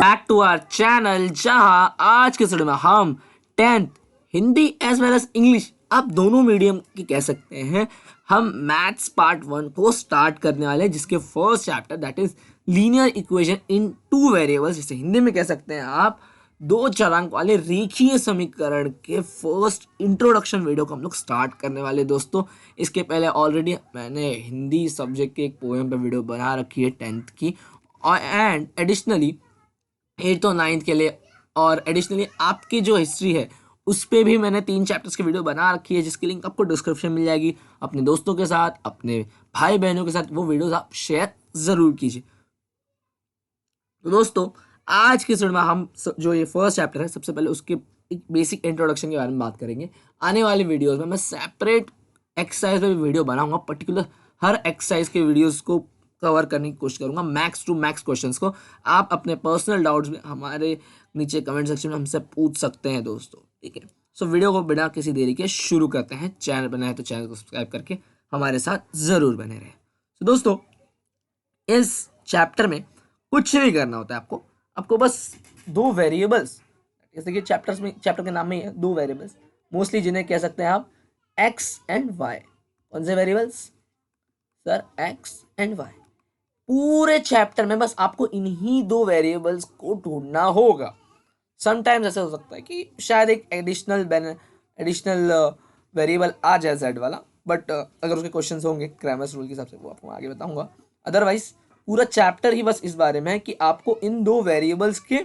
Back to our channel, जहां आज के वीडियो में हम 10th Hindi as well as English, आप दोनों मीडियम की कह सकते हैं, हम मैथ्स पार्ट 1 को स्टार्ट करने वाले हैं, जिसके first chapter that is linear equation in two variables, जिसे हिंदी में कह सकते हैं आप दो चरांक वाले रेखीय समीकरण के फर्स्ट इंट्रोडक्शन वीडियो को हम लोग स्टार्ट करने वाले दोस्तों। इसके पहले ऑलरेडी मैंने हिंदी सब्जेक्ट के एक पोएम पे वीडियो बना रखी है 10th की, और एंड एडिशनली 8th और 9th के लिए, और एडिशनली आपकी जो हिस्ट्री है उस पर भी मैंने 3 चैप्टर्स की वीडियो बना रखी है, जिसकी लिंक आपको डिस्क्रिप्शन मिल जाएगी। अपने दोस्तों के साथ, अपने भाई बहनों के साथ वो वीडियोस आप शेयर ज़रूर कीजिए। तो दोस्तों आज के वीडियो में हम जो ये फर्स्ट चैप्टर है, सबसे पहले उसके एक बेसिक इंट्रोडक्शन के बारे में बात करेंगे। आने वाली वीडियोस में मैं सेपरेट एक्सरसाइज में भी वीडियो बनाऊंगा, पर्टिकुलर हर एक्सरसाइज के वीडियोस को कवर करने की कोशिश करूंगा, मैक्स टू मैक्स क्वेश्चंस को। आप अपने पर्सनल डाउट्स में हमारे नीचे कमेंट सेक्शन में हमसे पूछ सकते हैं दोस्तों, ठीक है। सो वीडियो को बिना किसी देरी के शुरू करते हैं। चैनल बना है तो चैनल को सब्सक्राइब करके हमारे साथ ज़रूर बने रहें। तो दोस्तों इस चैप्टर में कुछ नहीं करना होता है आपको बस दो वेरिएबल्स, जैसे कि चैप्टर के नाम में है दो वेरिएबल्स, मोस्टली जिन्हें कह सकते हैं आप एक्स एंड वाई। कौन से variables sir? X and Y. पूरे चैप्टर में बस आपको इन्हीं दो वेरिएबल्स को ढूंढना होगा। समटाइम्स ऐसा हो सकता है कि शायद एक एडिशनल वेरिएबल आ जाए जेड वाला, बट अगर उसके क्वेश्चंस होंगे क्रैमर्स रूल के हिसाब से वो आपको आगे बताऊंगा। अदरवाइज पूरा चैप्टर ही बस इस बारे में है कि आपको इन दो वेरिएबल्स के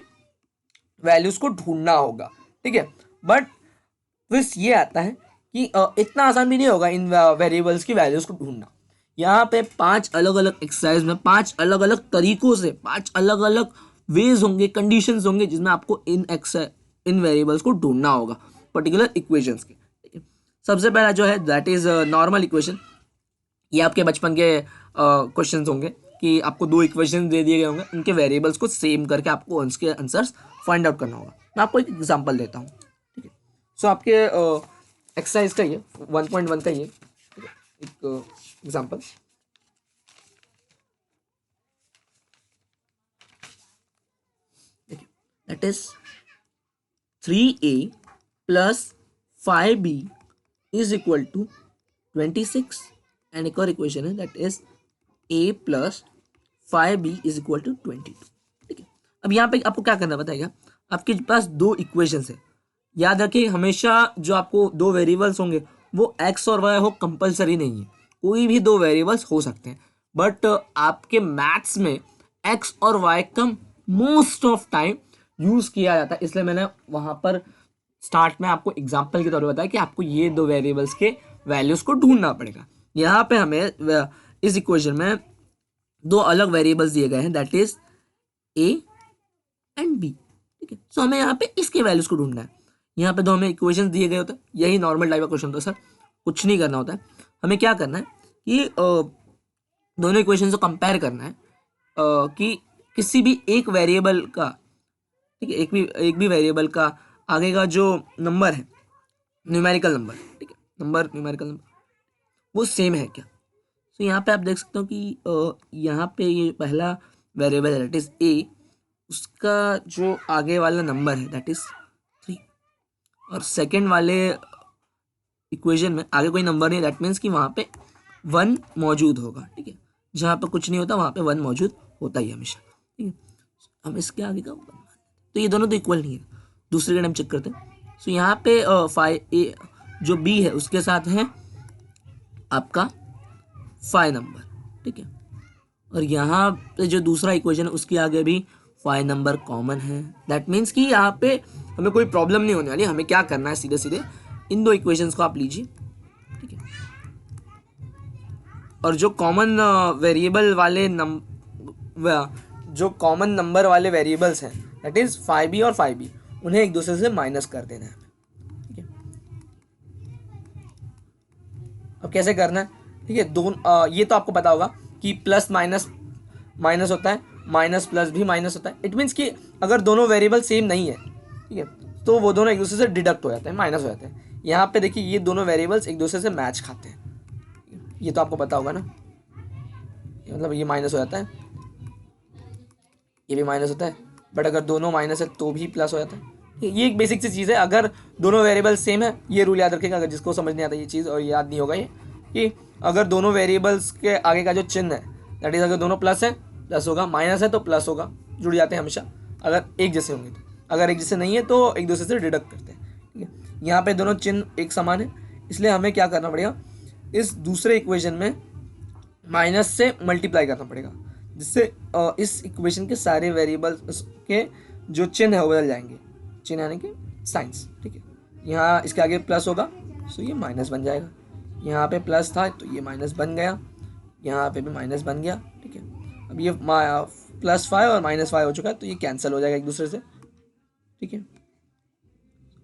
वैल्यूज को ढूंढना होगा, ठीक है। बट ट्विस्ट ये आता है कि इतना आसान भी नहीं होगा इन वेरिएबल्स की वैल्यूज को ढूंढना। यहाँ पे 5 अलग अलग एक्सरसाइज में 5 अलग अलग तरीकों से 5 अलग अलग वेज होंगे, कंडीशंस होंगे, जिसमें आपको इन वेरिएबल्स को ढूंढना होगा पर्टिकुलर इक्वेशंस के, ठीक है। सबसे पहला जो है दैट इज नॉर्मल इक्वेशन। ये आपके बचपन के क्वेश्चंस होंगे कि आपको दो इक्वेशन दे दिए गए होंगे, उनके वेरिएबल्स को सेम करके आपको उनके आंसर्स फाइंड आउट करना होगा। मैं आपको एक एग्जांपल देता हूँ, ठीक है। सो आपके एक्सरसाइज का ये 1.1 का ये, ठीक है, एक एग्जांपल। देखिए that is 3a plus 5b is equal to 26, and एक और इक्वेशन है that is a plus 5b is equal to 22, ठीक है। अब यहाँ पे आपको क्या करना बताएगा, आपके पास दो इक्वेशंस है। याद रखिए हमेशा जो आपको दो वेरिएबल्स होंगे वो x और y हो, कंपलसरी नहीं है, कोई भी दो वेरिएबल्स हो सकते हैं। बट आपके मैथ्स में x और y का मोस्ट ऑफ टाइम यूज़ किया जाता है, इसलिए मैंने वहाँ पर स्टार्ट में आपको एग्जाम्पल के तौर पर बताया कि आपको ये दो वेरिएबल्स के वैल्यूज़ को ढूंढना पड़ेगा। यहाँ पे हमें इस इक्वेशन में दो अलग वेरिएबल्स दिए गए हैं that is a and b, ठीक है। सो हमें यहाँ पे इसके वैल्यूज़ को ढूंढना है। यहाँ पे दो हमें इक्वेशंस दिए गए होते हैं, यही नॉर्मल टाइप का क्वेश्चन होता है सर, कुछ नहीं करना होता है। हमें क्या करना है कि दोनों इक्वेशंस को कंपेयर करना है कि किसी भी एक वेरिएबल का, ठीक है, एक भी वेरिएबल का आगे का जो नंबर है, न्यूमेरिकल नंबर, ठीक है, न्यूमेरिकल नंबर वो सेम है क्या। तो यहाँ पे आप देख सकते हो कि यहाँ पे ये पहला वेरिएबल है दैट इज a, उसका जो आगे वाला नंबर है दैट इज 3, और सेकंड वाले इक्वेशन में आगे कोई नंबर नहीं, दैट मीन्स कि वहाँ पे 1 मौजूद होगा, ठीक है। जहाँ पे कुछ नहीं होता वहाँ पे 1 मौजूद होता ही हमेशा, ठीक है। हम इसके आगे का तो ये दोनों तो इक्वल नहीं है। दूसरे का टाइम चेक करते हैं। सो यहाँ पे 5a जो b है उसके साथ है आपका 5 नंबर, ठीक है, और यहाँ पे जो दूसरा इक्वेशन है उसके आगे भी 5 नंबर कॉमन है। दैट मीन्स कि यहाँ पे हमें कोई प्रॉब्लम नहीं होने वाली। हमें क्या करना है, सीधे सीधे इन दो इक्वेशंस को आप लीजिए, ठीक है, और जो कॉमन वेरिएबल वाले जो कॉमन नंबर वाले वेरिएबल्स हैं दैट इज 5b और 5b, उन्हें एक दूसरे से माइनस कर देना है, ठीक है। अब कैसे करना है, ठीक है, दोनों ये तो आपको पता होगा कि प्लस माइनस माइनस होता है, माइनस प्लस भी माइनस होता है। इट मीन्स कि अगर दोनों वेरिएबल सेम नहीं है, ठीक है, तो वो दोनों एक दूसरे से डिडक्ट हो जाते हैं, माइनस हो जाते हैं। यहाँ पे देखिए ये दोनों वेरिएबल्स एक दूसरे से मैच खाते हैं, ये तो आपको पता होगा ना, मतलब ये माइनस हो जाता है, ये भी माइनस होता है, बट अगर दोनों माइनस है तो भी प्लस हो जाता है। ये एक बेसिक सी चीज़ है, अगर दोनों वेरिएबल सेम है, ये रूल याद रखेगा, अगर जिसको समझ नहीं आता ये चीज़ और याद नहीं होगा ये, कि अगर दोनों वेरिएबल्स के आगे का जो चिन्ह है, दैट इज अगर दोनों प्लस है प्लस होगा, माइनस है तो प्लस होगा, जुड़ जाते हैं हमेशा अगर एक जैसे होंगे तो। अगर एक जैसे नहीं है तो एक दूसरे से डिडक्ट करते हैं, ठीक है। यहाँ पे दोनों चिन्ह एक समान है, इसलिए हमें क्या करना पड़ेगा, इस दूसरे इक्वेशन में माइनस से मल्टीप्लाई करना पड़ेगा, जिससे इस इक्वेशन के सारे वेरिएबल्स के जो चिन्ह है वो बदल जाएंगे, चिन्ह यानी कि साइंस, ठीक है। यहाँ इसके आगे प्लस होगा तो ये माइनस बन जाएगा, यहाँ पे प्लस था तो ये माइनस बन गया, यहाँ पे भी माइनस बन गया, ठीक है। अब ये +5 और -5 हो चुका है तो ये कैंसिल हो जाएगा एक दूसरे से, ठीक है।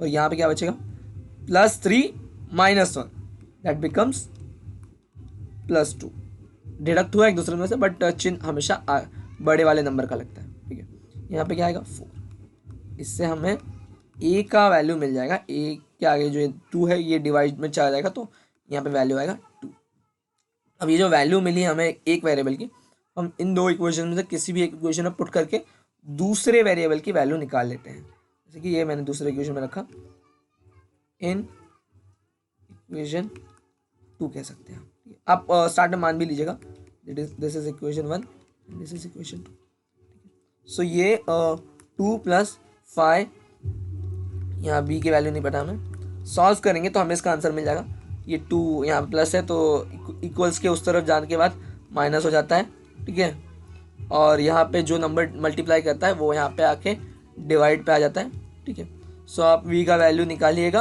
और यहाँ पे क्या बचेगा, +3 -1 दैट बिकम्स +2, डिडक्ट हुआ एक दूसरे में से, बट चिन्ह हमेशा बड़े वाले नंबर का लगता है, ठीक है। यहाँ पे क्या आएगा 4, इससे हमें a का वैल्यू मिल जाएगा, a के आगे जो 2 है ये डिवाइड में चला जाएगा तो यहाँ पे वैल्यू आएगा 2। अब ये जो वैल्यू मिली हमें एक वेरिएबल की, हम इन दो इक्वेशन में से किसी भी एक इक्वेशन में पुट करके दूसरे वेरिएबल की वैल्यू निकाल लेते हैं। जैसे कि ये मैंने दूसरे इक्वेशन में रखा, इन इक्वेशन 2 कह सकते हैं आप स्टार्ट में मान भी लीजिएगा, this is equation 1, this is equation 2। सो ये 2 + 5, यहाँ b की वैल्यू नहीं पता हमें, सॉल्व करेंगे तो हमें इसका आंसर मिल जाएगा। ये 2 यहाँ प्लस है तो इक्वल्स के उस तरफ जाने के बाद माइनस हो जाता है, ठीक है। और यहाँ पे जो नंबर मल्टीप्लाई करता है वो यहाँ पे आके डिवाइड पे आ जाता है, ठीक है। सो आप v का वैल्यू निकालिएगा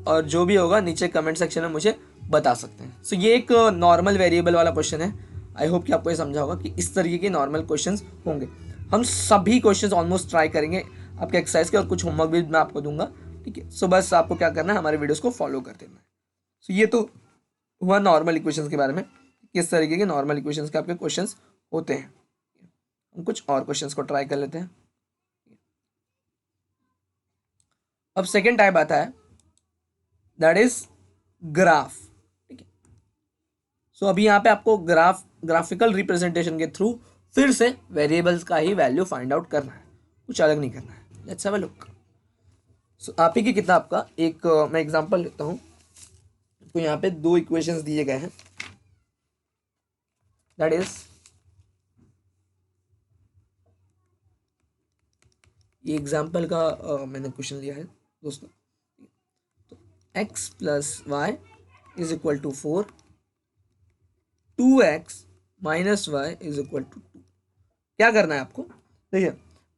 और जो भी होगा नीचे कमेंट सेक्शन में मुझे बता सकते हैं। सो ये एक नॉर्मल वेरिएबल वाला क्वेश्चन है। आई होप कि आपको ये समझा होगा कि इस तरीके के नॉर्मल क्वेश्चंस होंगे। हम सभी क्वेश्चंस ऑलमोस्ट ट्राई करेंगे आपके एक्सरसाइज के, और कुछ होमवर्क भी मैं आपको दूंगा, ठीक है। सो बस आपको क्या करना है, हमारे वीडियोस को फॉलो कर देना है। सो ये तो हुआ नॉर्मल इक्वेशंस के बारे में, किस तरीके के नॉर्मल इक्वेशंस के आपके क्वेश्चंस होते हैं। हम कुछ और क्वेश्चंस को ट्राई कर लेते हैं। अब सेकेंड टाइप आता है, दैट इज ग्राफ, ठीक है। सो अभी यहाँ पे आपको ग्राफिकल रिप्रेजेंटेशन के थ्रू फिर से वेरिएबल्स का ही वैल्यू फाइंड आउट करना है, कुछ अलग नहीं करना है। Let's have a look. So आप ही की किताब का एक मैं एग्जांपल लेता हूँ। तो यहाँ पे 2 इक्वेशंस दिए गए हैं, दैट इज ये एग्जांपल का मैंने क्वेश्चन लिया है दोस्तों। तो x + y = 4, 2x - y = 2। क्या करना है आपको, देखिए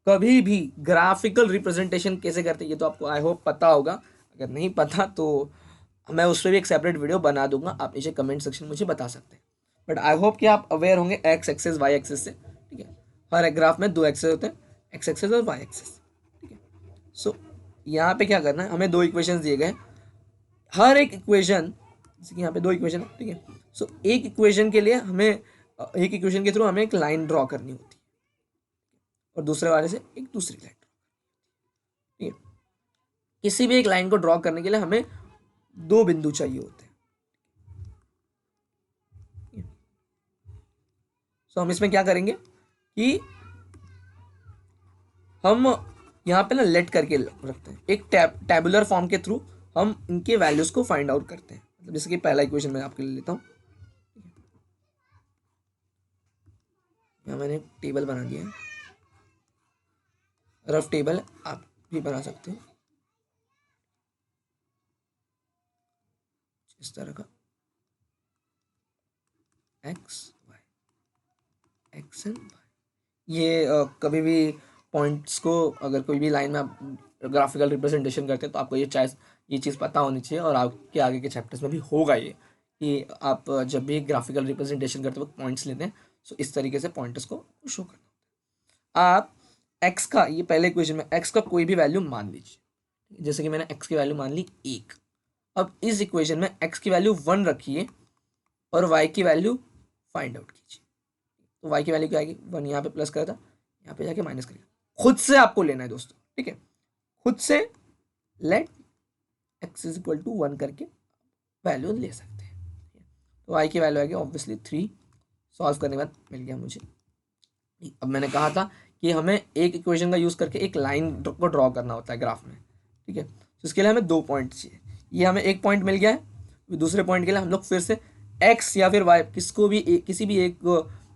कभी भी ग्राफिकल रिप्रेजेंटेशन कैसे करते हैं ये तो आपको आई होप पता होगा, अगर नहीं पता तो मैं उस पर भी एक सेपरेट वीडियो बना दूंगा, आप नीचे कमेंट सेक्शन में मुझे बता सकते हैं। बट आई होप कि आप अवेयर होंगे एक्स एक्सेस वाई एक्सेस से, ठीक है। हर एक ग्राफ में 2 एक्सेस होते हैं, एक्स एक्सेस और वाई एक्सेस, ठीक है। सो यहाँ पे क्या करना है, हमें 2 इक्वेशन दिए गए, हर एक इक्वेशन, जैसे कि यहाँ पे 2 इक्वेशन है, ठीक है। सो एक इक्वेशन के लिए हमें एक इक्वेशन के थ्रू हमें एक लाइन ड्रॉ करनी होती है और दूसरे वाले से एक दूसरी लाइन, ठीक है। किसी भी एक लाइन को ड्रॉ करने के लिए हमें 2 बिंदु चाहिए होते हैं। सो हम इसमें क्या करेंगे कि हम यहाँ पे ना लेट करके रखते हैं, एक टैबुलर फॉर्म के थ्रू हम इनके वैल्यूज को फाइंड आउट करते हैं। मतलब जैसे कि पहला इक्वेशन मैं आपके लिए लेता हूँ, यहाँ मैंने एक टेबल बना दिया है, रफ टेबल है, आप भी बना सकते हो इस तरह का, X Y, X and Y. ये कभी भी पॉइंट्स को अगर कोई भी लाइन में आप ग्राफिकल रिप्रेजेंटेशन करते हैं तो आपको ये चीज़ पता होनी चाहिए, और आपके आगे के चैप्टर्स में भी होगा ये, कि आप जब भी ग्राफिकल रिप्रेजेंटेशन करते वक्त पॉइंट्स लेते हैं, सो इस तरीके से पॉइंट्स को शो करना होता है। आप एक्स का, ये पहले इक्वेशन में एक्स का कोई भी वैल्यू मान लीजिए, जैसे कि मैंने एक्स की वैल्यू मान ली 1। अब इस इक्वेशन में एक्स की वैल्यू 1 रखिए और वाई की वैल्यू फाइंड आउट कीजिए। तो वाई की वैल्यू क्या आएगी, 1 यहाँ पे प्लस करा था, यहाँ पे जाके माइनस करेगा। खुद से आपको लेना है दोस्तों, ठीक है। खुद से लेट x = 1 करके वैल्यू ले सकते हैं। तो y की वैल्यू आएगी ऑब्वियसली 3, सॉल्व करने के बाद मिल गया मुझे। अब मैंने कहा था कि हमें एक इक्वेशन का यूज़ करके एक लाइन को ड्रॉ करना होता है ग्राफ में, ठीक है। तो इसके लिए हमें 2 पॉइंट चाहिए, ये हमें एक पॉइंट मिल गया है। दूसरे पॉइंट के लिए हम लोग फिर से एक्स या फिर वाई किसको भी किसी भी एक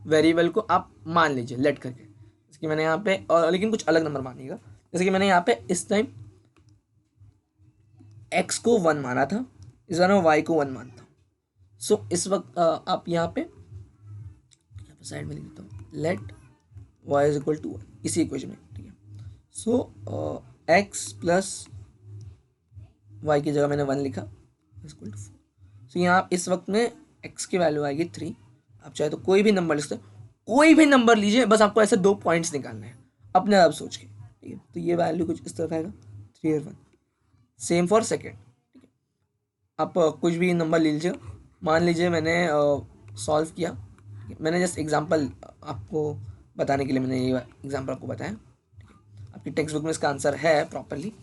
वेरिएबल को आप मान लीजिए लेट करके, जैसे कि मैंने यहाँ पे लेकिन कुछ अलग नंबर मानिएगा। जैसे कि मैंने यहाँ पे इस टाइम एक्स को 1 माना था, इस बार मैं वाई को 1 मानता हूँ। सो इस वक्त आप यहाँ पे साइड में लिख देता हूँ, let Y is equal to 1 इसी इक्वेशन में, ठीक है। सो एक्स प्लस वाई की जगह मैंने 1 लिखा इक्वल टू 4। सो यहाँ इस वक्त में एक्स की वैल्यू आएगी 3। आप चाहे तो कोई भी नंबर लिख सकते, कोई भी नंबर लीजिए, बस आपको ऐसे 2 पॉइंट्स निकालने हैं अपने आप सोच के, ठीक है। तो ये वैल्यू कुछ इस तरह आएगा 3 और 1। सेम फॉर सेकेंड, ठीक है। आप कुछ भी नंबर ले लीजिए, मान लीजिए मैंने सॉल्व किया, मैंने जस्ट एग्जांपल आपको बताने के लिए मैंने ये एग्जांपल आपको बताया, ठीक है। आपकी टेक्स्ट बुक में इसका आंसर है प्रॉपरली,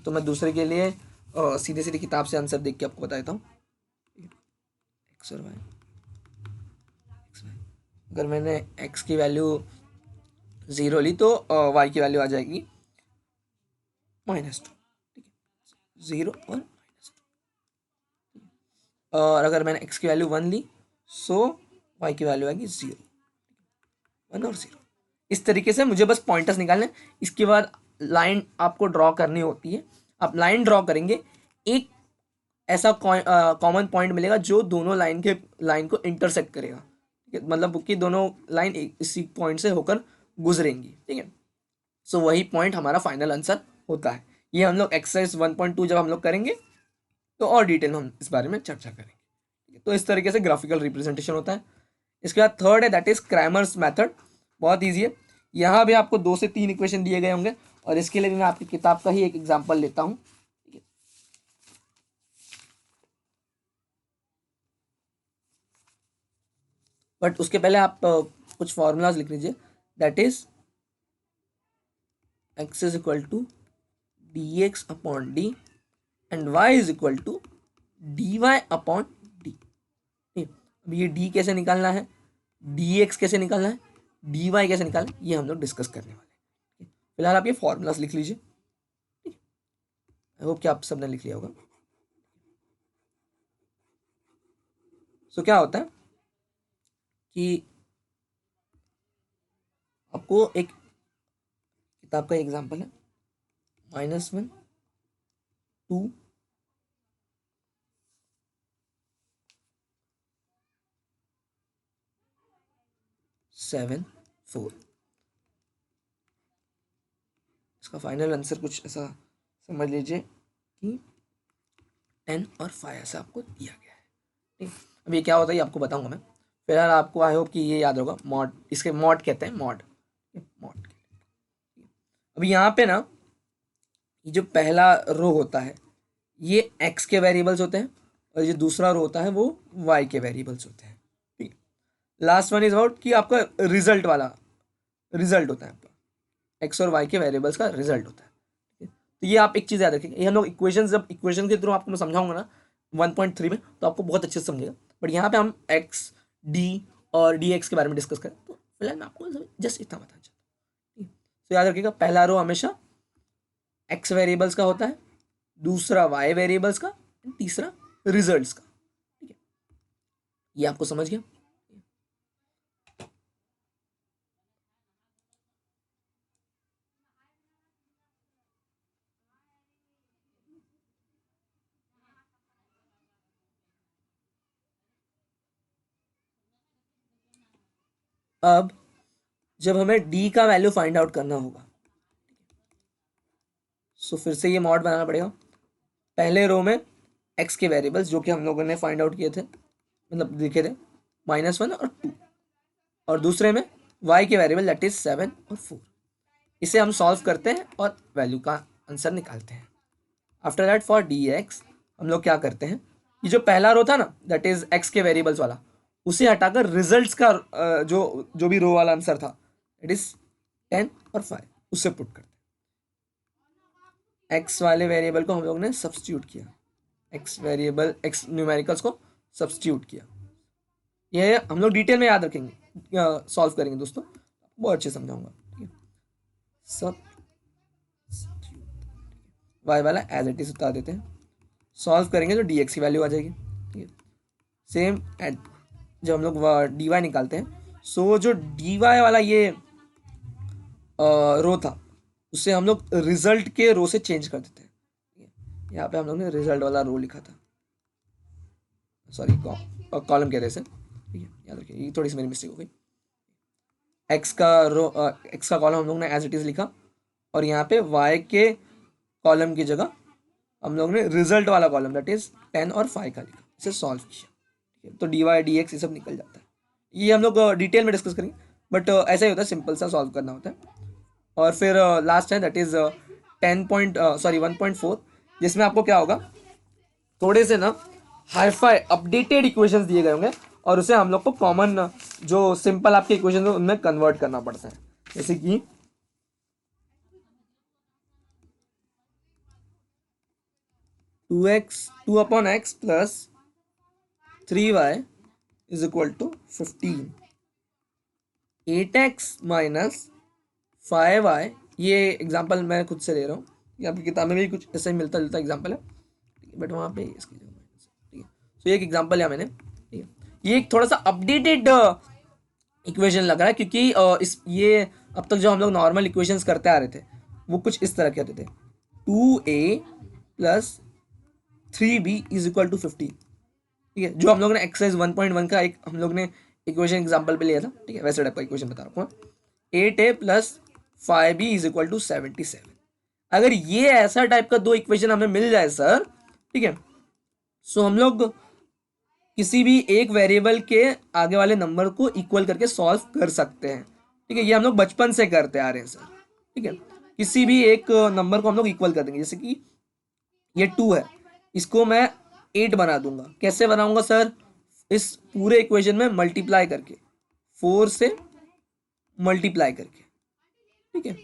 तो मैं दूसरे के लिए सीधे सीधे किताब से आंसर देख के आपको बता देता हूँ। एक्स और वाई, अगर मैंने एक्स की वैल्यू 0 ली तो वाई की वैल्यू आ जाएगी -2, ठीक है, 0 और -2। और अगर मैंने एक्स की वैल्यू 1 ली सो वाई की वैल्यू आएगी 0, 1 और 0। इस तरीके से मुझे बस पॉइंटर्स निकालने, इसके बाद लाइन आपको ड्रॉ करनी होती है। आप लाइन ड्रॉ करेंगे, एक ऐसा कॉमन पॉइंट मिलेगा जो दोनों लाइन को इंटरसेक्ट करेगा, मतलब कि दोनों लाइन इसी पॉइंट से होकर गुजरेंगी, ठीक है। सो वही पॉइंट हमारा फाइनल आंसर होता है। ये हम लोग एक्सरसाइज 1.2 जब हम लोग करेंगे तो और डिटेल में हम इस बारे में चर्चा करेंगे। तो इस तरीके से ग्राफिकल रिप्रेजेंटेशन होता है। इसके बाद थर्ड है दैट इज क्रैमर्स मेथड। बहुत ईजी है, यहाँ भी आपको 2 से 3 इक्वेशन दिए गए होंगे, और इसके लिए भी मैं आपकी किताब का ही एक एग्जाम्पल लेता हूँ। बट उसके पहले आप कुछ फॉर्मूलाज लिख लीजिए, that is x is equal to dx upon D and y is equal to dy upon D. अब ये d कैसे निकालना है, dx कैसे निकालना है, dy कैसे निकालना है, ये हम लोग डिस्कस करने वाले हैं। फिलहाल आप ये फॉर्मूलाज लिख लीजिए, ठीक है। आई होप कि आप सबने लिख लिया होगा। सो क्या होता है कि आपको एक किताब का एग्जाम्पल है, -1 2 7 4। इसका फाइनल आंसर कुछ ऐसा समझ लीजिए कि 10 और 5 ऐसा आपको दिया गया है, ठीक। अब ये क्या होता है ये आपको बताऊंगा मैं। फिलहाल आपको आई होप कि ये याद होगा, मॉड, इसके मॉड कहते हैं, मॉड मॉड। अभी यहाँ पे ना ये जो पहला रो होता है ये एक्स के वेरिएबल्स होते हैं, और ये दूसरा रो होता है वो वाई के वेरिएबल्स होते हैं, ठीक है। लास्ट वन इज अबाउट कि आपका रिजल्ट वाला रिजल्ट होता है, आपका एक्स और वाई के वेरिएबल्स का रिजल्ट होता है, ठीक है। तो ये आप एक चीज़ याद रखेंगे, ये हम लोग इक्वेशन, जब इक्वेशन के थ्रू आपको मैं समझाऊंगा ना 1.3 में, तो आपको बहुत अच्छे से समझेगा। बट यहाँ पे हम एक्स डी और डी एक्स के बारे में डिस्कस करें, तो फिलहाल मैं आपको जस्ट इतना बताना चाहता हूँ। तो याद रखिएगा, पहला रो हमेशा एक्स वेरिएबल्स का होता है, दूसरा वाई वेरिएबल्स का, तीसरा रिजल्ट्स का, ठीक है। ये आपको समझ गया। अब जब हमें डी का वैल्यू फाइंड आउट करना होगा, सो फिर से ये मॉड बनाना पड़ेगा। पहले रो में एक्स के वेरिएबल्स जो कि हम लोगों ने फाइंड आउट किए थे, मतलब लिखे थे, -1 और 2, और दूसरे में वाई के वेरिएबल दैट इज 7 और 4। इसे हम सॉल्व करते हैं और वैल्यू का आंसर निकालते हैं। After that for D x हम लोग क्या करते हैं, ये जो पहला रो था ना दैट इज एक्स के वेरिएबल्स वाला, उसे हटाकर रिजल्ट्स का जो जो भी रो वाला आंसर था इट इज 10 और 5 उससे पुट करते हैं। एक्स वाले वेरिएबल को हम लोग ने सब्स्टिट्यूट किया, एक्स वेरिएबल एक्स न्यूमेरिकल्स को सब्स्टिट्यूट किया। ये हम लोग डिटेल में याद रखेंगे, सॉल्व करेंगे दोस्तों, बहुत अच्छे समझाऊंगा, ठीक है। सब y वाला एज इट इज उतार देते हैं, सॉल्व करेंगे तो dx की वैल्यू आ जाएगी। ठीक है, सेम एट जब हम लोग dy निकालते हैं, सो जो dy वाला ये रो था उससे हम लोग रिजल्ट के रो से चेंज कर देते हैं। यहाँ पे हम लोग ने रिजल्ट वाला रो लिखा था, सॉरी कॉलम कह रहे थे। ठीक है, याद रखिए, ये थोड़ी सी मेरी मिस्टेक हो गई। एक्स का रो एक्स का कॉलम हम लोग ने एज इट इज लिखा, और यहाँ पे वाई के कॉलम की जगह हम लोग ने रिजल्ट वाला कॉलम दैट इज 10 और 5 का लिखा, इसे सॉल्व किया। ठीक है, तो डी वाई डी एक्स ये सब निकल जाता है। ये हम लोग डिटेल में डिस्कस करेंगे, बट ऐसा ही होता है, सिंपल सा सॉल्व करना होता है। और फिर लास्ट है दैट इज 1.4, जिसमें आपको क्या होगा, थोड़े से ना हाईफाई अपडेटेड इक्वेशंस दिए गए होंगे, और उसे हम लोग को कॉमन जो सिंपल आपके इक्वेशन है उनमें कन्वर्ट करना पड़ता है। जैसे कि 2x plus 3y is equal to 15, 8x minus 5y, ये एग्जाम्पल मैं खुद से ले रहा हूँ, ये आपकी किताब में भी कुछ ऐसा ही मिलता जुलता एग्जाम्पल है, बट वहाँ पे इसकी जगह ठीक है। तो ये एक एग्जाम्पल लिया मैंने। ठीक है, ये एक थोड़ा सा अपडेटेड इक्वेशन लग रहा है, क्योंकि ये अब तक जो हम लोग नॉर्मल इक्वेशंस करते आ रहे थे वो कुछ इस तरह के होते थे, 2a plus 3b is equal to 15। ठीक है, जो हम लोग ने एक्सरसाइज 1.1 का एक हम लोग ने इक्वेशन एग्जाम्पल पे लिया था। ठीक है, वैसे टाइप का इक्वेशन बता रहा हूँ, 8a plus 5b is equal to 77। अगर ये ऐसा टाइप का दो इक्वेशन हमें मिल जाए सर, ठीक है, सो हम लोग किसी भी एक वेरिएबल के आगे वाले नंबर को इक्वल करके सॉल्व कर सकते हैं। ठीक है, ये हम लोग बचपन से करते आ रहे हैं सर। ठीक है, किसी भी एक नंबर को हम लोग इक्वल कर देंगे, जैसे कि ये 2 है, इसको मैं 8 बना दूंगा। कैसे बनाऊंगा सर, इस पूरे इक्वेशन में मल्टीप्लाई करके, 4 से मल्टीप्लाई करके। ठीक है,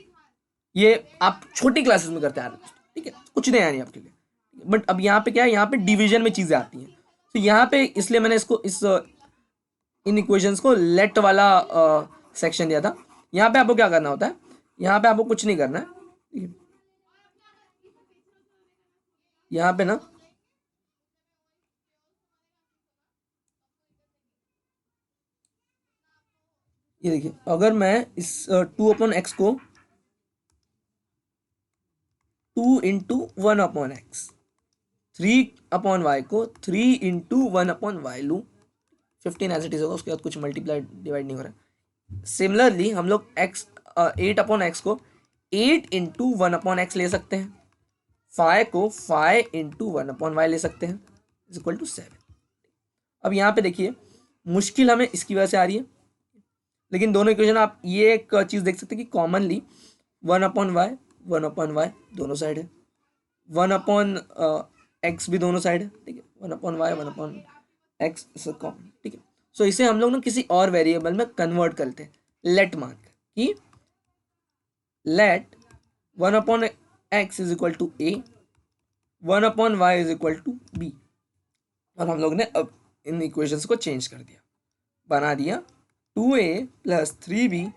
ये आप छोटी क्लासेस में करते आ रहे हैं। ठीक है, कुछ नहीं आनी आपके लिए, बट अब यहाँ पे क्या है, यहाँ पे डिवीजन में चीजें आती हैं। तो यहाँ पे इसलिए मैंने इसको इन इक्वेशंस को लेट वाला सेक्शन दिया था। यहाँ पे आपको क्या करना होता है, यहाँ पे आपको कुछ नहीं करना है। ठीक है, यहाँ पे ना ये देखिए, अगर मैं इस 2/x को 2 इंटू 1/x, 3/y को 3 इंटू 1/y लूँ, 15 एज इट इज होगा, उसके बाद कुछ मल्टीप्लाई डिवाइड नहीं हो रहा है। सिमिलरली हम लोग 8/x को 8 इंटू 1/x ले सकते हैं, 5 को 5 इंटू 1/y ले सकते हैं, इज इक्वल टू 7। अब यहाँ पे देखिए, मुश्किल हमें इसकी वजह से आ रही है, लेकिन दोनों इक्वेशन आप ये एक चीज़ देख सकते हैं कि कॉमनली 1/y दोनों साइड है, 1/x भी दोनों साइड है। ठीक है, 1/y 1/x कॉमन। ठीक है, सो इसे हम लोग ना किसी और वेरिएबल में कन्वर्ट करते हैं, लेट मान कर, कि let 1/x is equal to a, 1/y is equal to b, और हम लोग ने अब इन इक्वेशंस को चेंज कर दिया, बना दिया 2a plus 3b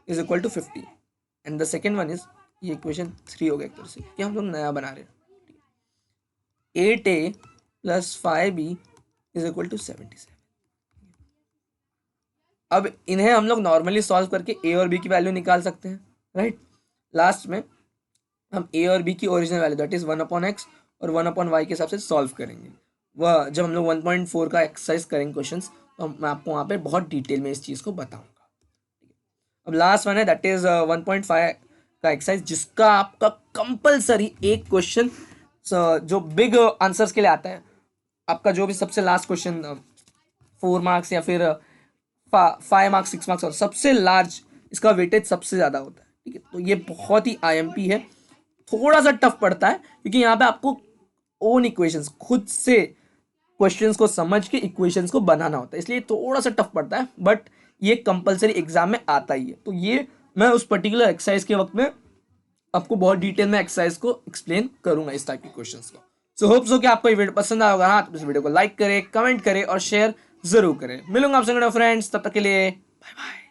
is equal to 50, and the second one is, ये इक्वेशन 3 हो गया एक तरह से, कि हम लोग नया बना रहे हैं, 8a plus 5b is equal to 77। अब इन्हें हम लोग नॉर्मली सॉल्व करके a और b की वैल्यू निकाल सकते हैं, राइट। लास्ट में हम a और b की original value that is 1/x और 1/y के हिसाब से सॉल्व करेंगे। वह जब हम लोग 1.4 का एक्सरसाइज करेंगे क्वेश्चंस, तो मैं आपको वहाँ पे बहुत डिटेल में इस चीज़ को बताऊंगा। अब लास्ट वन है दैट इज 1.5 का एक्सरसाइज, जिसका आपका कंपलसरी एक क्वेश्चन जो बिग आंसर्स के लिए आता है, आपका जो भी सबसे लास्ट क्वेश्चन 4 मार्क्स या फिर 5 मार्क्स 6 मार्क्स, और सबसे लार्ज इसका वेटेज सबसे ज़्यादा होता है। ठीक है, तो ये बहुत ही IMP है, थोड़ा सा टफ पड़ता है, क्योंकि यहाँ पे आपको ओन इक्वेशंस, खुद से क्वेश्चंस को समझ के इक्वेशंस को बनाना होता है, इसलिए थोड़ा सा टफ पड़ता है, बट ये कंपलसरी एग्जाम में आता ही है। तो ये मैं उस पर्टिकुलर एक्सरसाइज के वक्त में आपको बहुत डिटेल में एक्सरसाइज को एक्सप्लेन करूंगा, इस टाइप के क्वेश्चंस को। सो होप सो कि आपको ये वीडियो पसंद आया होगा। हाँ, तो इस वीडियो को लाइक करें, कमेंट करें और शेयर जरूर करें। मिलूंगा आपसे फ्रेंड्स, तब तक के लिए बाय बाय।